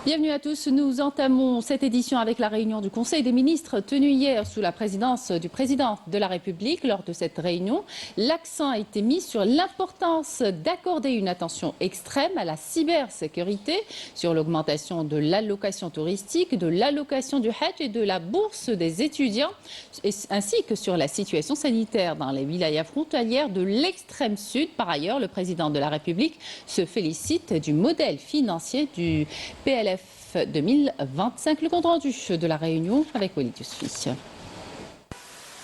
Bienvenue à tous. Nous entamons cette édition avec la réunion du Conseil des ministres tenue hier sous la présidence du président de la République. Lors de cette réunion, l'accent a été mis sur l'importance d'accorder une attention extrême à la cybersécurité, sur l'augmentation de l'allocation touristique, de l'allocation du Hajj et de la bourse des étudiants, ainsi que sur la situation sanitaire dans les wilayas frontalières de l'extrême sud. Par ailleurs, le président de la République se félicite du modèle financier du PLF 2025. Le compte rendu de la réunion avec Walid Yousfi.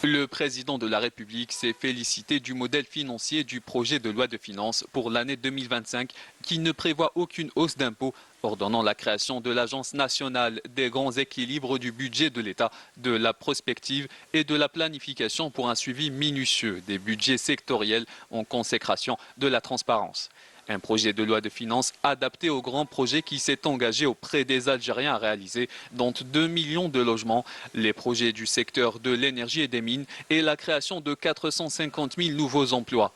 Le président de la République s'est félicité du modèle financier du projet de loi de finances pour l'année 2025 qui ne prévoit aucune hausse d'impôts, ordonnant la création de l'Agence nationale des grands équilibres du budget de l'État, de la prospective et de la planification pour un suivi minutieux des budgets sectoriels en consécration de la transparence. Un projet de loi de finances adapté au grand projet qui s'est engagé auprès des Algériens à réaliser, dont 2 millions de logements, les projets du secteur de l'énergie et des mines et la création de 450 000 nouveaux emplois.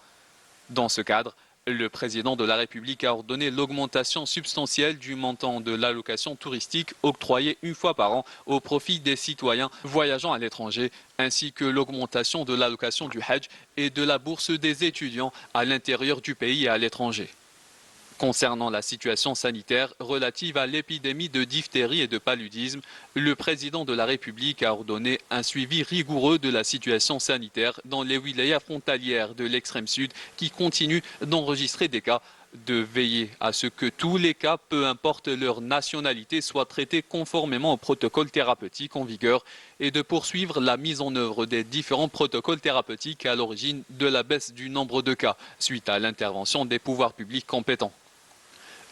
Dans ce cadre, le président de la République a ordonné l'augmentation substantielle du montant de l'allocation touristique octroyée une fois par an au profit des citoyens voyageant à l'étranger, ainsi que l'augmentation de l'allocation du Hajj et de la bourse des étudiants à l'intérieur du pays et à l'étranger. Concernant la situation sanitaire relative à l'épidémie de diphtérie et de paludisme, le président de la République a ordonné un suivi rigoureux de la situation sanitaire dans les wilayas frontalières de l'extrême sud qui continuent d'enregistrer des cas, de veiller à ce que tous les cas, peu importe leur nationalité, soient traités conformément au protocole thérapeutique en vigueur et de poursuivre la mise en œuvre des différents protocoles thérapeutiques à l'origine de la baisse du nombre de cas suite à l'intervention des pouvoirs publics compétents.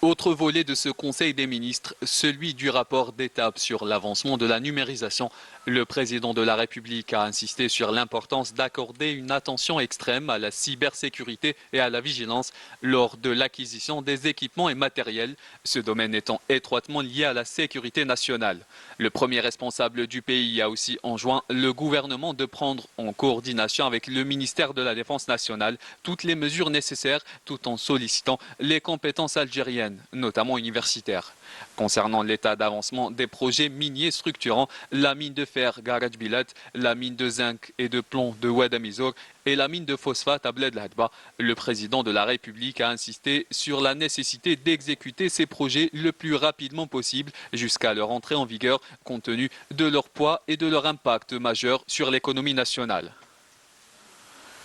Autre volet de ce Conseil des ministres, celui du rapport d'étape sur l'avancement de la numérisation. Le président de la République a insisté sur l'importance d'accorder une attention extrême à la cybersécurité et à la vigilance lors de l'acquisition des équipements et matériels, ce domaine étant étroitement lié à la sécurité nationale. Le premier responsable du pays a aussi enjoint le gouvernement de prendre en coordination avec le ministère de la Défense nationale toutes les mesures nécessaires tout en sollicitant les compétences algériennes, notamment universitaires. Concernant l'état d'avancement des projets miniers structurants, la mine de fer Garaj Bilat, la mine de zinc et de plomb de Ouadamizor et la mine de phosphate à Bled Lahadba, le président de la République a insisté sur la nécessité d'exécuter ces projets le plus rapidement possible jusqu'à leur entrée en vigueur, compte tenu de leur poids et de leur impact majeur sur l'économie nationale.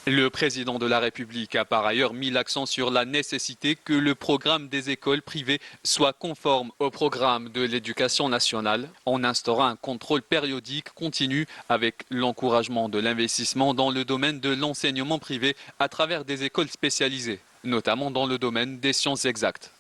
Le président de la République a par ailleurs mis l'accent sur la nécessité que le programme des écoles privées soit conforme au programme de l'éducation nationale en instaurant un contrôle périodique continu avec l'encouragement de l'investissement dans le domaine de l'enseignement privé à travers des écoles spécialisées, notamment dans le domaine des sciences exactes.